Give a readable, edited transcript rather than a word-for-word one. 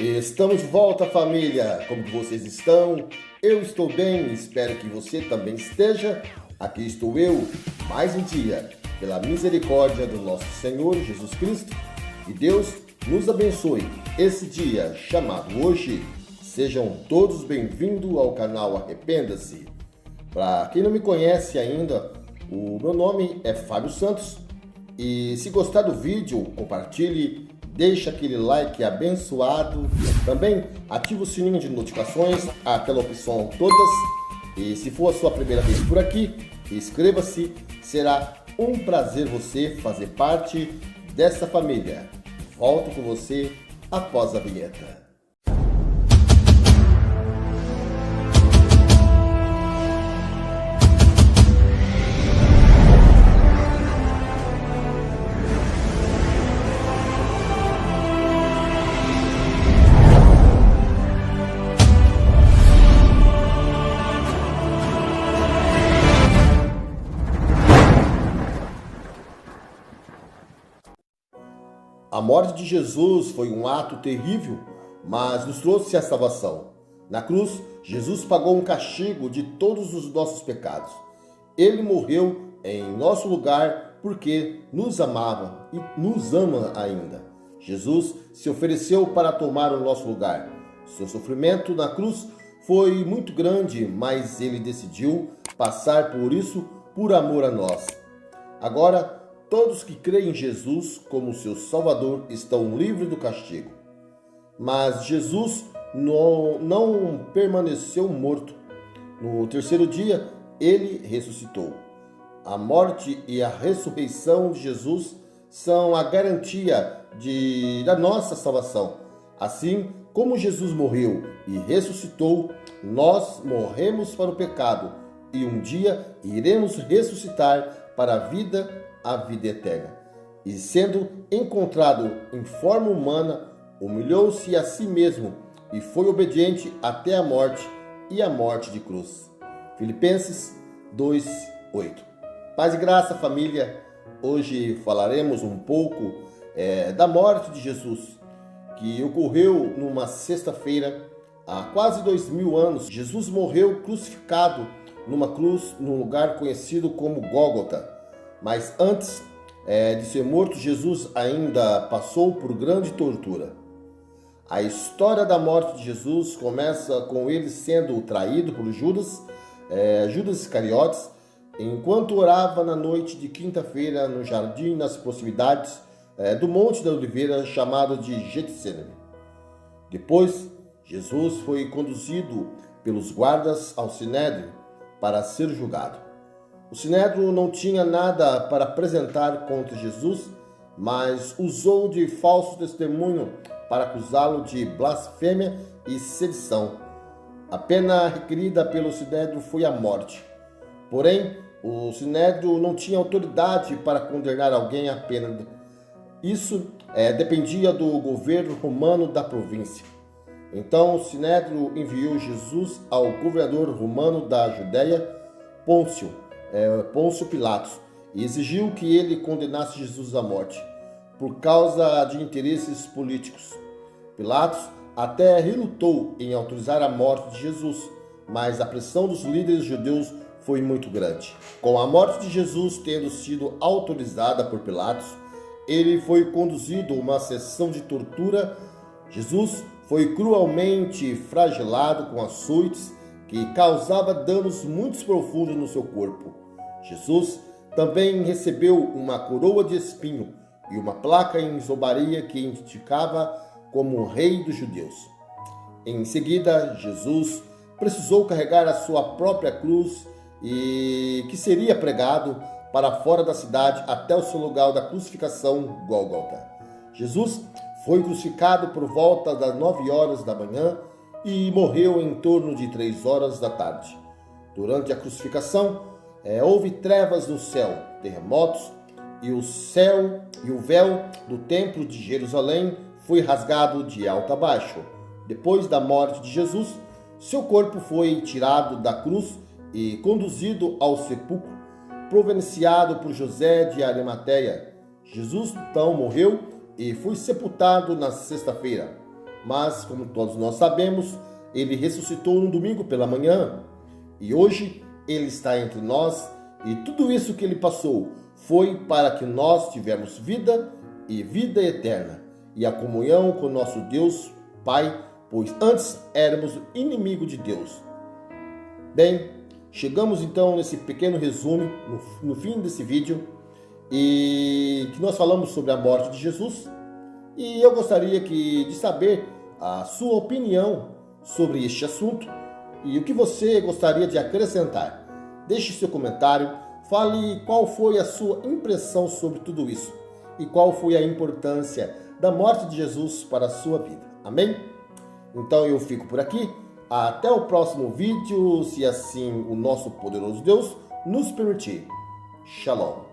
Estamos de volta, família! Como que vocês estão? Eu estou bem, espero que você também esteja. Aqui estou eu, mais um dia, pela misericórdia do nosso Senhor Jesus Cristo. E Deus nos abençoe esse dia chamado hoje. Sejam todos bem-vindos ao canal Arrependa-se. Para quem não me conhece ainda, o meu nome é Fábio Santos. E se gostar do vídeo, compartilhe, deixa aquele like abençoado. Também ative o sininho de notificações, aquela opção todas. E se for a sua primeira vez por aqui, inscreva-se. Será um prazer você fazer parte dessa família. Volto com você após a vinheta. A morte de Jesus foi um ato terrível, mas nos trouxe a salvação. Na cruz, Jesus pagou um castigo de todos os nossos pecados. Ele morreu em nosso lugar porque nos amava e nos ama ainda. Jesus se ofereceu para tomar o nosso lugar. Seu sofrimento na cruz foi muito grande, mas ele decidiu passar por isso por amor a nós. Agora, todos que creem em Jesus como seu Salvador estão livres do castigo. Mas Jesus não permaneceu morto. No terceiro dia, ele ressuscitou. A morte e a ressurreição de Jesus são a garantia da nossa salvação. Assim como Jesus morreu e ressuscitou, nós morremos para o pecado e um dia iremos ressuscitar para a vida eterna. E sendo encontrado em forma humana, humilhou-se a si mesmo e foi obediente até a morte e a morte de cruz. Filipenses 2:8. Paz e graça, família. Hoje falaremos um pouco da morte de Jesus, que ocorreu numa sexta-feira há quase 2000 anos. Jesus morreu crucificado numa cruz num lugar conhecido como Gólgota. Mas antes de ser morto, Jesus ainda passou por grande tortura. A história da morte de Jesus começa com ele sendo traído por Judas Iscariotes, enquanto orava na noite de quinta-feira no jardim nas proximidades do Monte da Oliveira, chamado de Getsêmani. Depois, Jesus foi conduzido pelos guardas ao Sinédrio para ser julgado. O Sinédrio não tinha nada para apresentar contra Jesus, mas usou de falso testemunho para acusá-lo de blasfêmia e sedição. A pena requerida pelo Sinédrio foi a morte. Porém, o Sinédrio não tinha autoridade para condenar alguém à pena. Isso dependia do governo romano da província. Então, o Sinédrio enviou Jesus ao governador romano da Judéia, Pôncio Pilatos, e exigiu que ele condenasse Jesus à morte, por causa de interesses políticos. Pilatos até relutou em autorizar a morte de Jesus, mas a pressão dos líderes judeus foi muito grande. Com a morte de Jesus tendo sido autorizada por Pilatos, ele foi conduzido a uma sessão de tortura. Jesus foi cruelmente flagelado com açoites que causava danos muito profundos no seu corpo. Jesus também recebeu uma coroa de espinho e uma placa em zombaria que indicava como o rei dos judeus. Em seguida, Jesus precisou carregar a sua própria cruz e que seria pregado para fora da cidade até o seu lugar da crucificação, Gólgota. Jesus foi crucificado por volta das 9 horas da manhã e morreu em torno de 3 horas da tarde. Durante a crucificação, houve trevas no céu, terremotos, e o véu do templo de Jerusalém foi rasgado de alto a baixo. Depois da morte de Jesus, seu corpo foi tirado da cruz e conduzido ao sepulcro, providenciado por José de Arimateia. Jesus então morreu e foi sepultado na sexta-feira. mas como todos nós sabemos, ele ressuscitou no domingo pela manhã e hoje ele está entre nós e tudo isso que ele passou foi para que nós tivermos vida e vida eterna e a comunhão com nosso Deus Pai, pois antes éramos inimigo de Deus. Bem, chegamos então nesse pequeno resumo no fim desse vídeo e que nós falamos sobre a morte de Jesus e eu gostaria de saber a sua opinião sobre este assunto e o que você gostaria de acrescentar. Deixe seu comentário, fale qual foi a sua impressão sobre tudo isso e qual foi a importância da morte de Jesus para a sua vida. Amém? Então eu fico por aqui. Até o próximo vídeo, se assim o nosso poderoso Deus nos permitir. Shalom.